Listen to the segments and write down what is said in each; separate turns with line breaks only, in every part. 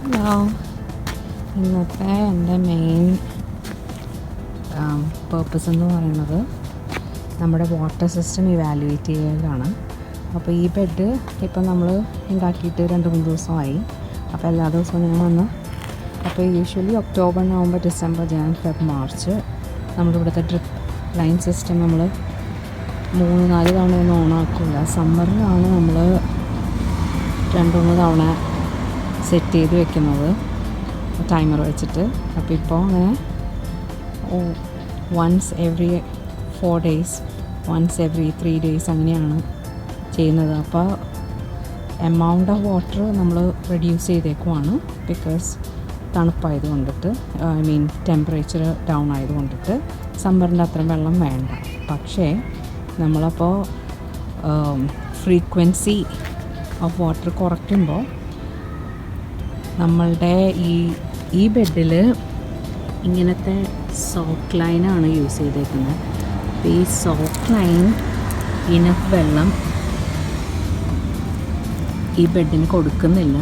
Hello, ഇന്നത്തെ എൻ്റെ main purpose എന്ന് പറയുന്നത് നമ്മുടെ വാട്ടർ സിസ്റ്റം ഇവാലുവേറ്റ് ചെയ്യലാണ്. അപ്പോൾ ഈ ബെഡ് ഇപ്പം നമ്മൾ ഉണ്ടാക്കിയിട്ട് 2-3 ദിവസമായി. അപ്പോൾ എല്ലാ ദിവസവും ഞാൻ വന്ന് അപ്പോൾ usually October, November, December, Jan, Feb, March നമ്മളിവിടുത്തെ ഡ്രിപ്പ് ലൈൻ സിസ്റ്റം നമ്മൾ 3-4 തവണയൊന്നും ഓണാക്കില്ല. സമ്മറിലാണ് നമ്മൾ 2-3 തവണ സെറ്റ് ചെയ്ത് വെക്കുന്നത് ടൈമർ വെച്ചിട്ട്. അപ്പോൾ ഇപ്പോൾ അങ്ങനെ once every 4 days, once every 3 days അങ്ങനെയാണ് ചെയ്യുന്നത്. അപ്പോൾ എമൗണ്ട് ഓഫ് വാട്ടർ നമ്മൾ റെഡ്യൂസ് ചെയ്തേക്കുവാണ്. ബിക്കോസ് തണുപ്പായത് കൊണ്ടിട്ട്, ഐ മീൻ ടെമ്പറേച്ചർ ഡൗൺ ആയത് കൊണ്ടിട്ട് സമ്മറിൻ്റെ അത്രയും വെള്ളം വേണ്ട. പക്ഷേ നമ്മളപ്പോൾ ഫ്രീക്വൻസി ഓഫ് വാട്ടർ കുറയ്ക്കുമ്പോൾ നമ്മളുടെ ഈ ബെഡിൽ ഇങ്ങനത്തെ സോക്ക് ലൈനാണ് യൂസ് ചെയ്തേക്കുന്നത്. അപ്പോൾ ഈ സോക്ക് ലൈൻ ഇനഫ് വെള്ളം ഈ ബെഡിന് കൊടുക്കുന്നില്ല.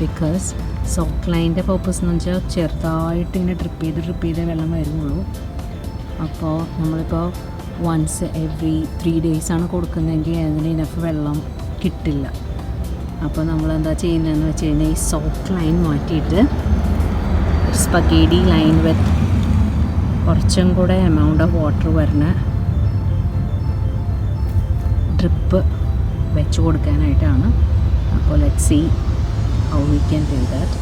ബിക്കോസ് സോക്ക് ലൈൻ്റെ പർപ്പസ് എന്ന് വെച്ചാൽ ചെറുതായിട്ട് ഇങ്ങനെ ഡ്രിപ്പ് ചെയ്ത് വെള്ളം വരുന്നുള്ളൂ. അപ്പോൾ നമ്മളിപ്പോൾ വൺസ് എവറി 3 days ആണ് കൊടുക്കുന്നതെങ്കിൽ അതിന് ഇനഫ് വെള്ളം കിട്ടില്ല. അപ്പോൾ നമ്മളെന്താ ചെയ്യുന്നതെന്ന് വെച്ച് കഴിഞ്ഞാൽ ഈ സോക്ക് ലൈൻ മാറ്റിയിട്ട് സ്പഗേഡി ലൈൻ വിത്ത് കുറച്ചും കൂടെ എമൗണ്ട് ഓഫ് വാട്ടർ വരുന്ന ഡ്രിപ്പ് വെച്ച് കൊടുക്കാനായിട്ടാണ്. അപ്പോൾ let's see how we can do that.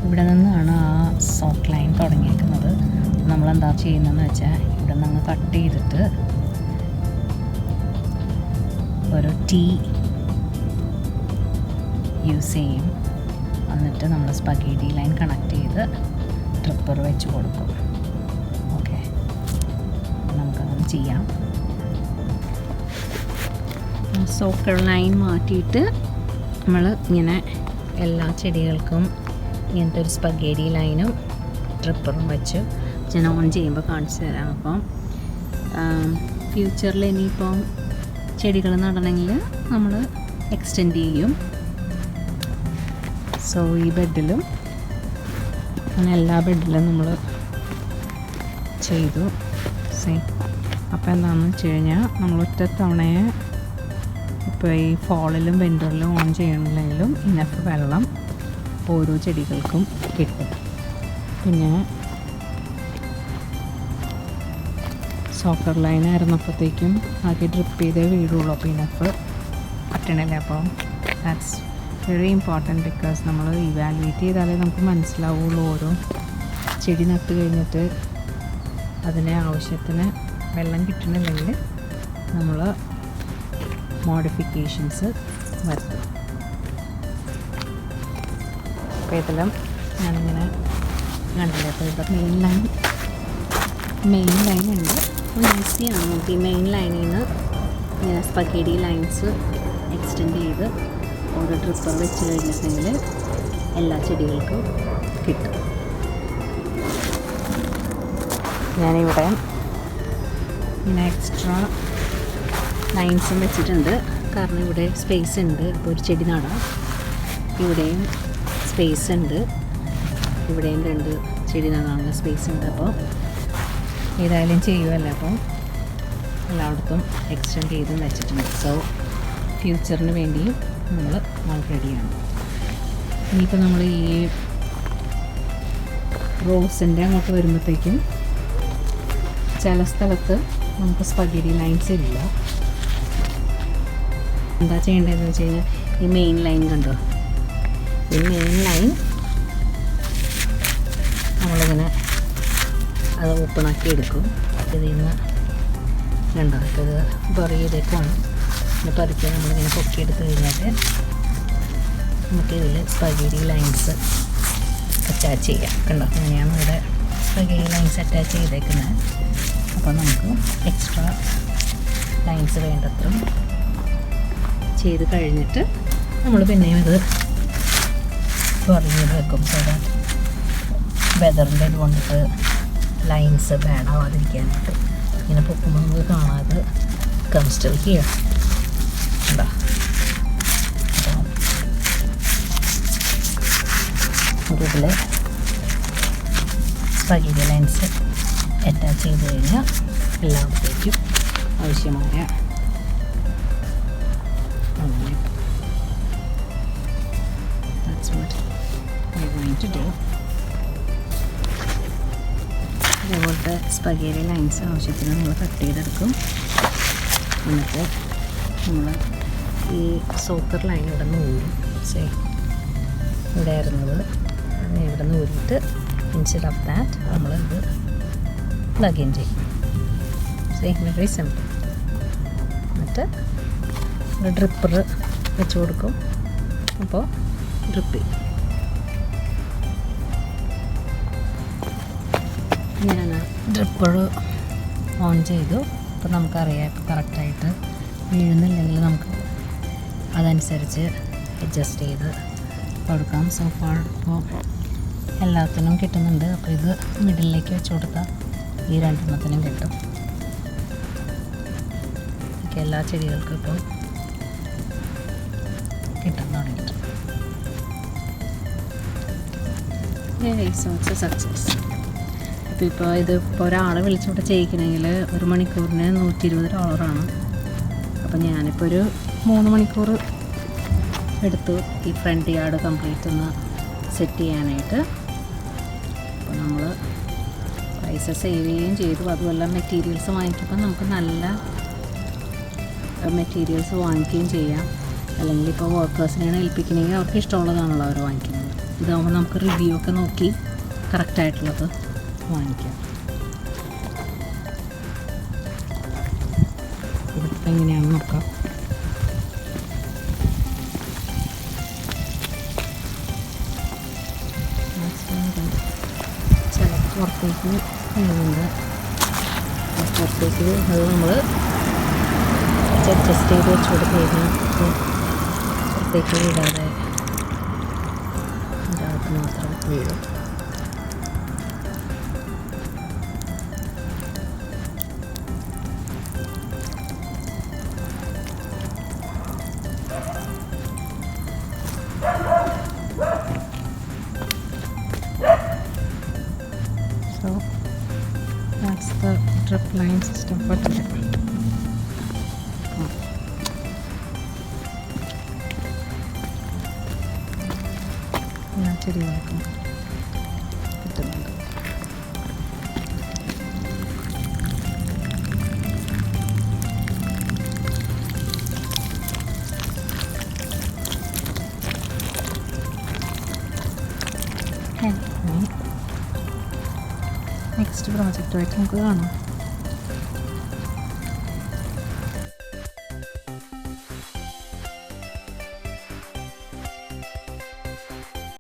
ഇവിടെ നിന്നാണ് ആ സോക്ക് ലൈൻ തുടങ്ങിയേക്കുന്നത്. നമ്മളെന്താ ചെയ്യുന്നതെന്ന് വെച്ചാൽ ഇവിടെ നിന്ന് കട്ട് ചെയ്തിട്ട് ഒരു ടീ യൂസ് ചെയ്യും. എന്നിട്ട് നമ്മൾ സ്പഗേഡി ലൈൻ കണക്ട് ചെയ്ത് ട്രിപ്പർ വെച്ച് കൊടുക്കും. ഓക്കെ, നമുക്കങ്ങനെ ചെയ്യാം. സോക്കർ ലൈൻ മാറ്റിയിട്ട് നമ്മൾ ഇങ്ങനെ എല്ലാ ചെടികൾക്കും ഇങ്ങനത്തെ ഒരു സ്പഗേഡി ലൈനും ട്രിപ്പറും വെച്ച് ഞാൻ ഓൺ ചെയ്യുമ്പോൾ കാണിച്ചു തരാം. അപ്പം ഫ്യൂച്ചറിൽ ഇനിയിപ്പം ചെടികൾ നടണമെങ്കിൽ നമ്മൾ എക്സ്റ്റെൻഡ് ചെയ്യും. സോ ഈ ബെഡിലും അങ്ങനെ എല്ലാ ബെഡിലും നമ്മൾ ചെയ്തു. അപ്പോൾ എന്താണെന്ന് വെച്ച് കഴിഞ്ഞാൽ നമ്മൾ ഒറ്റ തവണയെ ഇപ്പോൾ ഈ ഫോളിലും വിൻ്ററിലും ഓൺ ചെയ്യണമെങ്കിലും ഇനഫ് വെള്ളം ഓരോ ചെടികൾക്കും കിട്ടും. പിന്നെ സോക്കർ ലൈനായിരുന്നപ്പോഴത്തേക്കും ആകെ ഡ്രിപ്പ് ചെയ്തേ വീടുള്ളൂ. അപ്പോൾ ഇനഫ് കിട്ടണില്ല. അപ്പോൾ ദാറ്റ്സ് വെരി ഇമ്പോർട്ടൻറ്റ്. ബിക്കോസ് നമ്മൾ ഇവാലുവേറ്റ് ചെയ്താലേ നമുക്ക് മനസ്സിലാവുള്ളൂ. ഓരോ ചെടി നട്ട് കഴിഞ്ഞിട്ട് അതിന് ആവശ്യത്തിന് വെള്ളം കിട്ടണില്ലെങ്കിൽ നമ്മൾ മോഡിഫിക്കേഷൻസ് വരുത്തും. അപ്പോൾ ഇതിലും ഞാനിങ്ങനെ കണ്ടില്ല. അപ്പോൾ ഇവിടെ മെയിൻ ലൈൻ ഉണ്ട്. അപ്പോൾ ഈസിയാണ്. നമുക്ക് ഈ മെയിൻ ലൈനിൽ നിന്ന് ഇങ്ങനെ സ്പഗേഡി ലൈൻസ് എക്സ്റ്റെൻഡ് ചെയ്ത് ഓരോ ഡ്രിപ്പർ വെച്ച് കഴിഞ്ഞിട്ടുണ്ടെങ്കിൽ എല്ലാ ചെടികൾക്കും കിട്ടും. ഞാനിവിടെ ഇങ്ങനെ എക്സ്ട്രാ ലൈൻസും വെച്ചിട്ടുണ്ട്. കാരണം ഇവിടെ സ്പേസ് ഉണ്ട്. ഇപ്പോൾ ഒരു ചെടി നടാം. ഇവിടെയും സ്പേസ് ഉണ്ട്, ഇവിടെയും 2 ചെടി നടാനുള്ള സ്പേസ് ഉണ്ട്. അപ്പോൾ ഏതായാലും ചെയ്യുമല്ലോ. അപ്പോൾ എല്ലായിടത്തും എക്സ്റ്റെൻഡ് ചെയ്തും വെച്ചിട്ടുണ്ട്. സോ ഫ്യൂച്ചറിന് വേണ്ടിയും നമ്മൾ റെഡിയാണ്. ഇനിയിപ്പോൾ നമ്മൾ ഈ റോസിൻ്റെ അങ്ങോട്ട് വരുമ്പോഴത്തേക്കും ചില സ്ഥലത്ത് നമുക്ക് സ്പഗേഡി ലൈൻസ് ഇല്ല. എന്താ ചെയ്യേണ്ടതെന്ന് വെച്ച് കഴിഞ്ഞാൽ ഈ മെയിൻ ലൈൻ കണ്ടോ, ഈ മെയിൻ ലൈൻ നമ്മളിങ്ങനെ അത് ഓപ്പണാക്കി എടുക്കും. ഇതിൽ നിന്ന് കണ്ടോ, ഇത് ബറി ചെയ്തേക്കാണ്. പിന്നെ പതുക്കെ നമ്മളിങ്ങനെ പൊക്കിയെടുത്ത് കഴിഞ്ഞാൽ നമുക്കിതിൽ സ്പഗേഡി ലൈൻസ് അറ്റാച്ച് ചെയ്യാം. കണ്ടോ, അങ്ങനെയാണ് ഇവിടെ സ്പഗേഡി ലൈൻസ് അറ്റാച്ച് ചെയ്തേക്കുന്നത്. അപ്പോൾ നമുക്ക് എക്സ്ട്രാ ലൈൻസ് വേണ്ടത്ര ചെയ്ത് കഴിഞ്ഞിട്ട് നമ്മൾ പിന്നെയും ഇത് പറഞ്ഞ് വെക്കും. സോ ദാറ്റ് വെതറിൻ്റെ ഇത് കൊണ്ടിട്ട് ലൈൻസ് ബാഡാവാതിരിക്കാനായിട്ട് ഇങ്ങനെ പൊക്കുമ്പോൾ നമുക്ക് കാണാതെ കംസ്റ്റൽ ഹിയർ ഉണ്ടോ. ഇതിൽ സ്പഗേറ്റി ലൈൻസ് അറ്റാച്ച് ചെയ്ത് കഴിഞ്ഞാൽ എല്ലാവർക്കും ആവശ്യമായ അങ്ങനെ that's what we're going to do. ഇതേപോലത്തെ സ്പഗേറ്റി ലൈൻസ് ആവശ്യത്തിന് നമ്മൾ കട്ട് ചെയ്തെടുക്കും. എന്നിട്ട് നമ്മൾ ഈ സോക്കർ ലൈൻ ഇവിടെ നിന്ന് ഊരും. ഇവിടെ ആയിരുന്നത് ഇവിടെ നിന്ന് ഊരിയിട്ട് ഇൻസ്റ്റെഡ് ഓഫ് ദാറ്റ് നമ്മളിത് പ്ലഗ് ഇൻ ചെയ്യും. Very simple. എന്നിട്ട് ഒരു ഡ്രിപ്പർ വെച്ച് കൊടുക്കും. അപ്പോൾ ഡ്രിപ്പ് ചെയ്യും. ഞാൻ ഡ്രിപ്പർ ഓൺ ചെയ്തു. അപ്പോൾ നമുക്കറിയാം ഇപ്പോൾ കറക്റ്റായിട്ട് വീഴുന്നില്ലെങ്കിൽ നമുക്ക് അതനുസരിച്ച് അഡ്ജസ്റ്റ് ചെയ്ത് കൊടുക്കാം. സോഫാർ ഇപ്പോൾ എല്ലാത്തിനും കിട്ടുന്നുണ്ട്. അപ്പോൾ ഇത് മിഡിലേക്ക് വെച്ച് കൊടുത്താൽ ഈ രണ്ടെണ്ണത്തിനും കിട്ടും. എല്ലാ ചെടികൾക്കും ഇപ്പോൾ കിട്ടാൻ തുടങ്ങിയിട്ട് സക്സസ്. ഇപ്പോൾ ഇതിപ്പോൾ ഒരാളെ വിളിച്ചുകൊണ്ട് ചെയ്യിക്കണമെങ്കിൽ 1 മണിക്കൂറിന് $120. അപ്പോൾ ഞാനിപ്പോൾ ഒരു 3 മണിക്കൂർ എടുത്തു ഈ ഫ്രണ്ട് യാർഡ് കംപ്ലീറ്റ് ഒന്ന് സെറ്റ് ചെയ്യാനായിട്ട്. അപ്പോൾ നമ്മൾ പൈസ സേവ് ചെയ്യുകയും ചെയ്തു. അതുമല്ല മെറ്റീരിയൽസ് വാങ്ങിക്കുമ്പോൾ നമുക്ക് നല്ല മെറ്റീരിയൽസ് വാങ്ങിക്കുകയും ചെയ്യാം. അല്ലെങ്കിൽ ഇപ്പോൾ വർക്കേഴ്സിനെയാണ് ഏൽപ്പിക്കണമെങ്കിൽ അവർക്ക് ഇഷ്ടമുള്ളതാണല്ലോ അവർ വാങ്ങിക്കുന്നത്. ഇതാകുമ്പോൾ നമുക്ക് റിവ്യൂ ഒക്കെ നോക്കി കറക്റ്റായിട്ടുള്ളത് വാങ്ങിക്കാം. ഇതിപ്പോൾ എങ്ങനെയാണെന്ന് നോക്കാം. ചില പുറത്തേക്ക് വീഴുന്നുണ്ട്. പുറത്തേക്ക് അത് നമ്മൾ അഡ്ജസ്റ്റ് ചെയ്ത് വെച്ച് കൊടുത്ത് കഴിഞ്ഞാൽ പുറത്തേക്ക് വീഴാതെ ഇതിനകത്ത് മാത്രം വീഴും. So that's the drip line system for today. ചെടികൾക്കും കിട്ടുന്നുണ്ട്. നെക്സ്റ്റ് പ്രോജക്റ്റുമായിട്ട് നമുക്ക് കാണാം.